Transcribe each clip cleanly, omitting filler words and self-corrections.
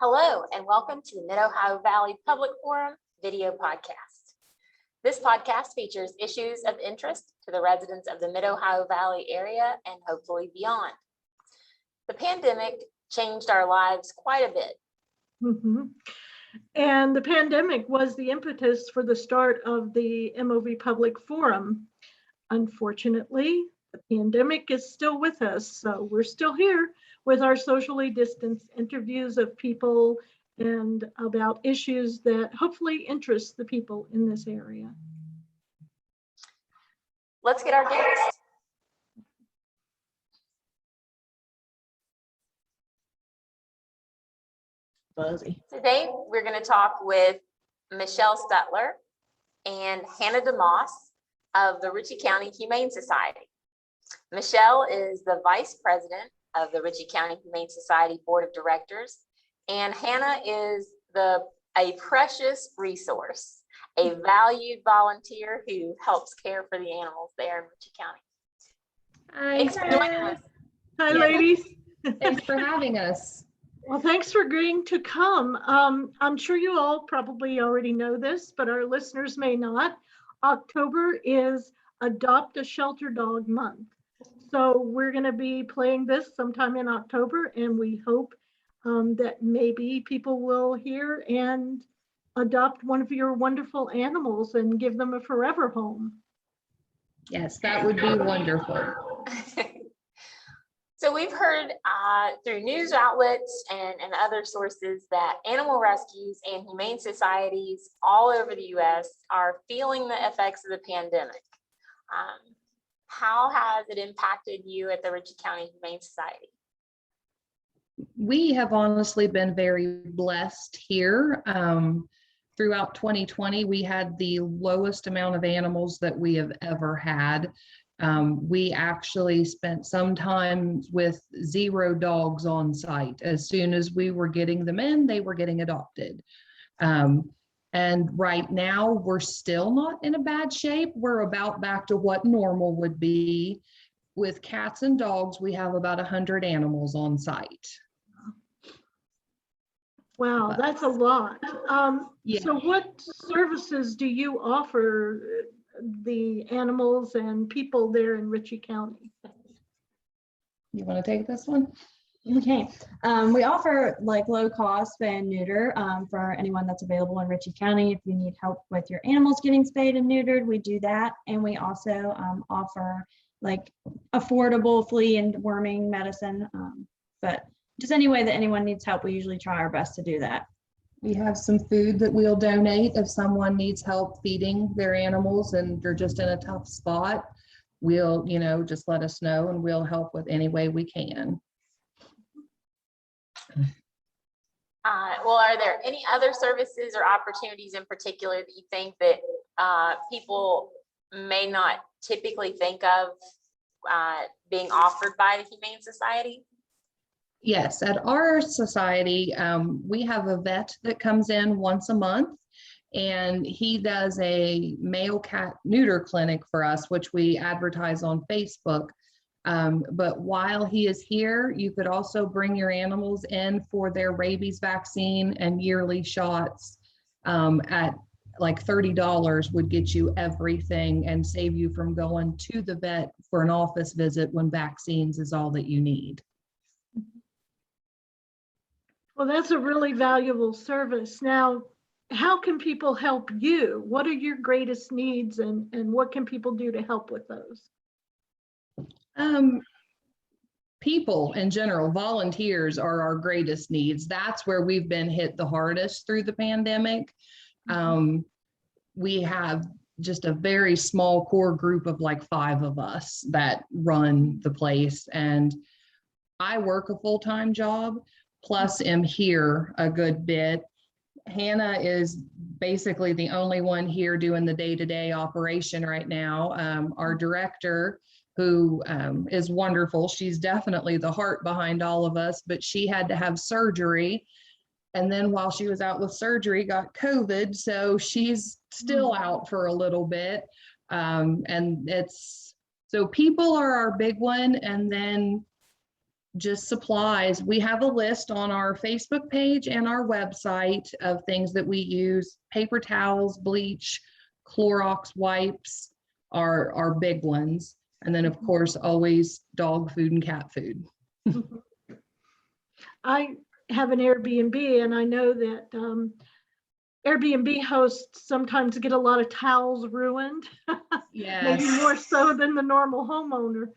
Hello, and welcome to the Mid-Ohio Valley Public Forum video podcast. This podcast features issues of interest to the residents of the Mid-Ohio Valley area and hopefully beyond. The pandemic changed our lives quite a bit. And the pandemic was the impetus for the start of the MOV Public Forum. Unfortunately, the pandemic is still with us, so we're still here with our socially distanced interviews of people and about issues that hopefully interest the people in this area. Let's get our guest. Buzzy. Today, we're going to talk with Michelle Stutler and Hannah DeMoss of the Ritchie County Humane Society. Michelle is the Vice President of the Ritchie County Humane Society Board of Directors, and Hannah is a precious resource, a valued volunteer who helps care for the animals there in Ritchie County. Hi, Thanks for joining us. Hi, ladies. Thanks for having us. Well, thanks for agreeing to come. I'm sure you all probably already know this, but our listeners may not. October is Adopt a Shelter Dog Month. So we're going to be playing this sometime in October, and we hope that maybe people will hear and adopt one of your wonderful animals and give them a forever home. Yes, that would be wonderful. So we've heard through news outlets and other sources that animal rescues and humane societies all over the U.S. are feeling the effects of the pandemic. How has it impacted you at the Ritchie County Humane Society? We have honestly been very blessed here. Throughout 2020, we had the lowest amount of animals that we have ever had. We actually spent some time with 0 dogs on site. As soon as we were getting them in, they were getting adopted. And right now, we're still not in a bad shape. We're about back to what normal would be. With cats and dogs, we have about 100 animals on site. Wow, that's a lot. Yeah. So what services do you offer the animals and people there in Ritchie County? You want to take this one? Okay, we offer like low cost spay and neuter for anyone that's available in Ritchie County. If you need help with your animals getting spayed and neutered, we do that. And we also offer like affordable flea and worming medicine. But just any way that anyone needs help, we usually try our best to do that. We have some food that we'll donate if someone needs help feeding their animals and they're just in a tough spot. We'll, just let us know and we'll help with any way we can. Well, are there any other services or opportunities in particular that you think that people may not typically think of being offered by the Humane Society? Yes, at our society, we have a vet that comes in once a month, and he does a male cat neuter clinic for us, which we advertise on Facebook. But while he is here, you could also bring your animals in for their rabies vaccine and yearly shots at like $30 would get you everything and save you from going to the vet for an office visit when vaccines is all that you need. Well, that's a really valuable service. Now, how can people help you? What are your greatest needs and what can people do to help with those? People in general, volunteers are our greatest needs. That's where we've been hit the hardest through the pandemic. We have just a very small core group of like 5 of us that run the place. And I work a full-time job, plus am here a good bit. Hannah is basically the only one here doing the day-to-day operation right now. Our director, who is wonderful. She's definitely the heart behind all of us, but she had to have surgery. And then while she was out with surgery, got COVID. So she's still out for a little bit. And so people are our big one. And then just supplies. We have a list on our Facebook page and our website of things that we use. Paper towels, bleach, Clorox wipes are our big ones. And then of course, always dog food and cat food. I have an Airbnb, and I know that Airbnb hosts sometimes get a lot of towels ruined, maybe more Yes. so than the normal homeowner.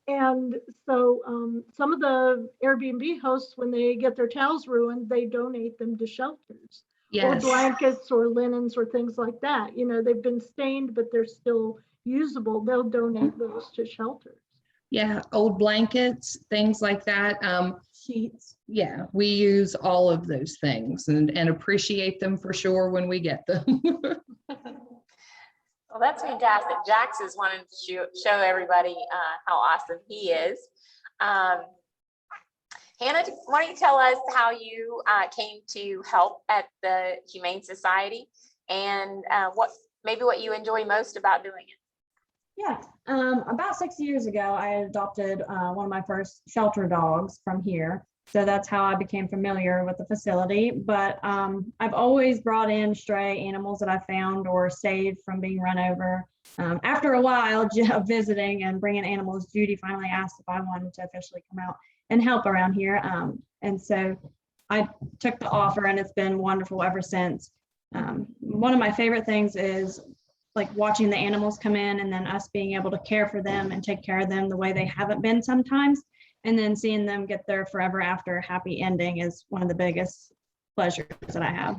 And so some of the Airbnb hosts, when they get their towels ruined, they donate them to shelters. Or Yes. blankets or linens or things like that. You know, they've been stained, but they're still usable. They'll donate those to shelters. Yeah, old blankets, things like that. Sheets. Yeah, we use all of those things and appreciate them for sure when we get them. Well, that's fantastic. Jax is wanting to show everybody how awesome he is. Hannah, why don't you tell us how you came to help at the Humane Society and what you enjoy most about doing it? Yeah, about 6 years ago, I adopted one of my first shelter dogs from here. So that's how I became familiar with the facility. But I've always brought in stray animals that I found or saved from being run over. After a while of visiting and bringing animals, Judy finally asked if I wanted to officially come out and help around here. And so I took the offer, and it's been wonderful ever since. One of my favorite things is like watching the animals come in and then us being able to care for them and take care of them the way they haven't been sometimes. And then seeing them get their forever after happy ending is one of the biggest pleasures that I have.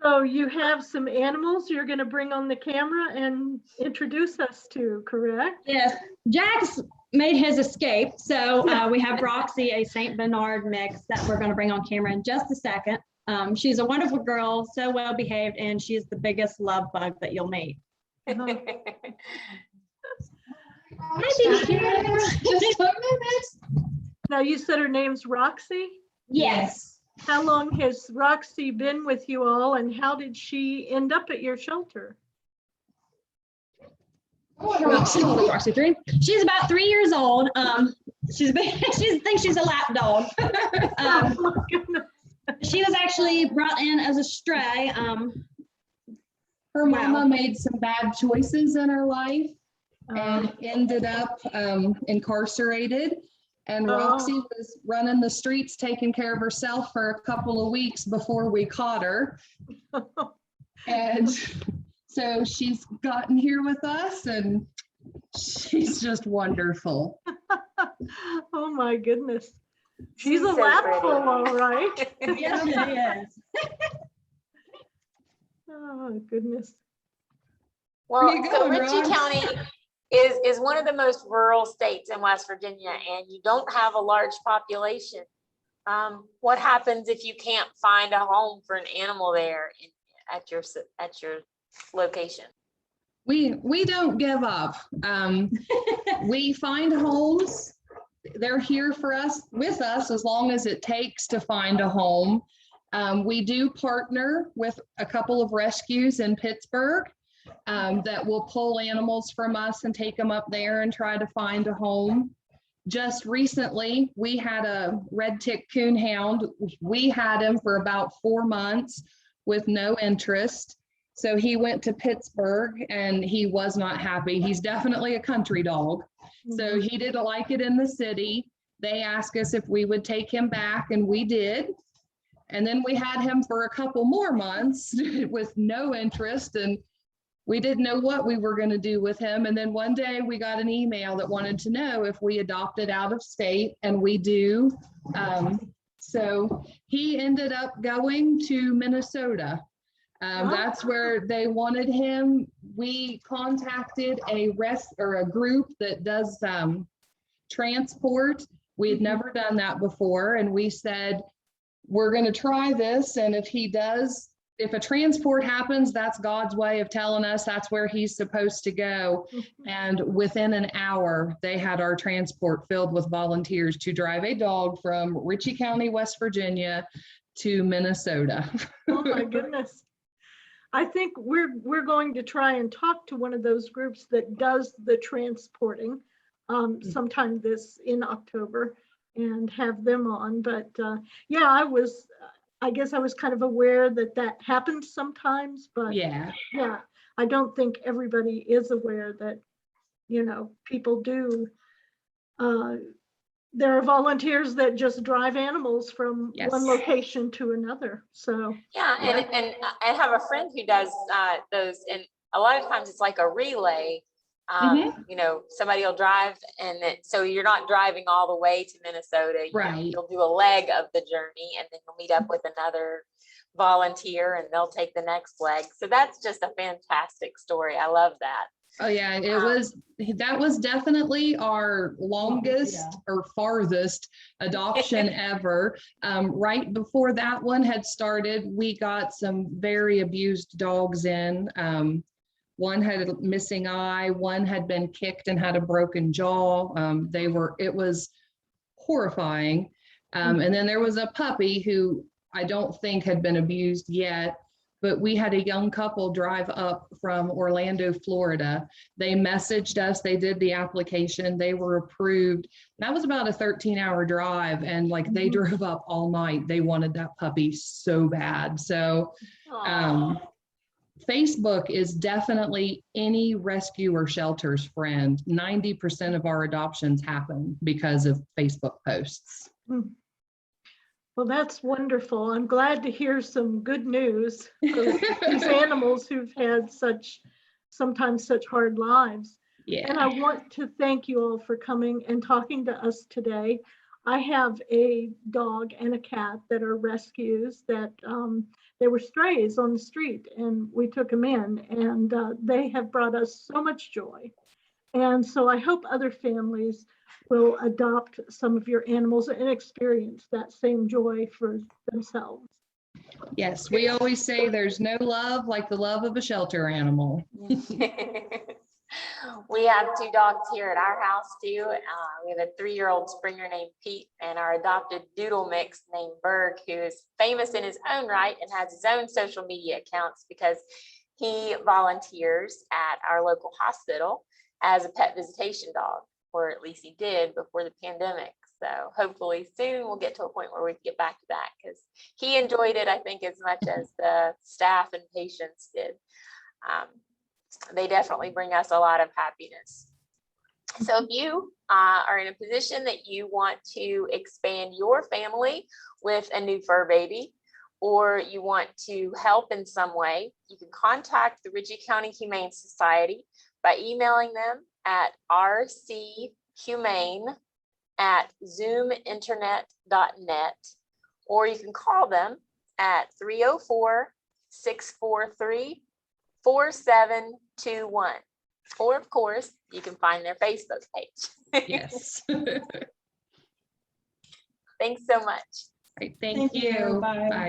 So you have some animals you're going to bring on the camera and introduce us to, correct? Yes, Jax made his escape. So we have Roxy, a Saint Bernard mix that we're going to bring on camera in just a second. She's a wonderful girl, so well behaved, and she's the biggest love bug that you'll meet. Now you said her name's Roxy. Yes. How long has Roxy been with you all, and how did she end up at your shelter? Roxy 3. She's about 3 years old. She thinks she's a lap dog. Oh my goodness. She was actually brought in as a stray. Her mama made some bad choices in her life and Uh, ended up incarcerated. And Roxy was running the streets, taking care of herself for a couple of weeks before we caught her. And so she's gotten here with us, and she's just wonderful. oh my goodness. She's a so lapful, pretty. all right. Yes, she is. Oh goodness. Well, Where you so going, Ritchie Ron? County is one of the most rural states in West Virginia, and you don't have a large population. What happens if you can't find a home for an animal there at your location? We don't give up. We find homes. They're here for us, with us, as long as it takes to find a home. We do partner with a couple of rescues in Pittsburgh that will pull animals from us and take them up there and try to find a home. Just recently, we had a red tick coon hound. We had him for about 4 months with no interest. So he went to Pittsburgh and he was not happy. He's definitely a country dog. So he didn't like it in the city. They asked us if we would take him back, and we did. And then we had him for a couple more months with no interest, and we didn't know what we were going to do with him. And then one day we got an email that wanted to know if we adopted out of state, and we do. So he ended up going to Minnesota. That's where they wanted him. We contacted a group that does transport. We had never done that before, and we said, we're going to try this, and if a transport happens, that's God's way of telling us that's where he's supposed to go. And within an hour, they had our transport filled with volunteers to drive a dog from Ritchie County, West Virginia to Minnesota. Oh my goodness. I think we're going to try and talk to one of those groups that does the transporting. sometime in October and have them on. But yeah, I guess I was kind of aware that happens sometimes, but Yeah. yeah, I don't think everybody is aware that, people do. There are volunteers that just drive animals from Yes. one location to another. So Yeah, and I have a friend who does those, and a lot of times it's like a relay. Somebody will drive, and so you're not driving all the way to Minnesota. Right. You'll do a leg of the journey, and then you'll meet up with another volunteer, and they'll take the next leg. So that's just a fantastic story. I love that. Oh yeah, that was definitely our longest or farthest adoption ever. Right before that one had started, we got some very abused dogs in. One had a missing eye, one had been kicked and had a broken jaw. It was horrifying. And then there was a puppy who I don't think had been abused yet. But we had a young couple drive up from Orlando, Florida. They messaged us, they did the application, they were approved. That was about a 13-hour drive, and they drove up all night. They wanted that puppy so bad. So Facebook is definitely any rescue or shelter's friend. 90% of our adoptions happen because of Facebook posts. Well, that's wonderful. I'm glad to hear some good news for these animals who've had sometimes such hard lives. Yeah. And I want to thank you all for coming and talking to us today. I have a dog and a cat that are rescues that they were strays on the street, and we took them in, and they have brought us so much joy. And so I hope other families will adopt some of your animals and experience that same joy for themselves. Yes, we always say there's no love like the love of a shelter animal. We have 2 dogs here at our house too. We have a 3-year-old Springer named Pete, and our adopted doodle mix named Berg, who is famous in his own right and has his own social media accounts because he volunteers at our local hospital as a pet visitation dog, or at least he did before the pandemic. So hopefully soon we'll get to a point where we can get back to that, because he enjoyed it, I think, as much as the staff and patients did. They definitely bring us a lot of happiness. So if you are in a position that you want to expand your family with a new fur baby, or you want to help in some way, you can contact the Ritchie County Humane Society by emailing them at rchumane@zoominternet.net, or you can call them at 304-643-4721. Or of course, you can find their Facebook page. Yes. Thanks so much. Right, thank you. Bye. Bye.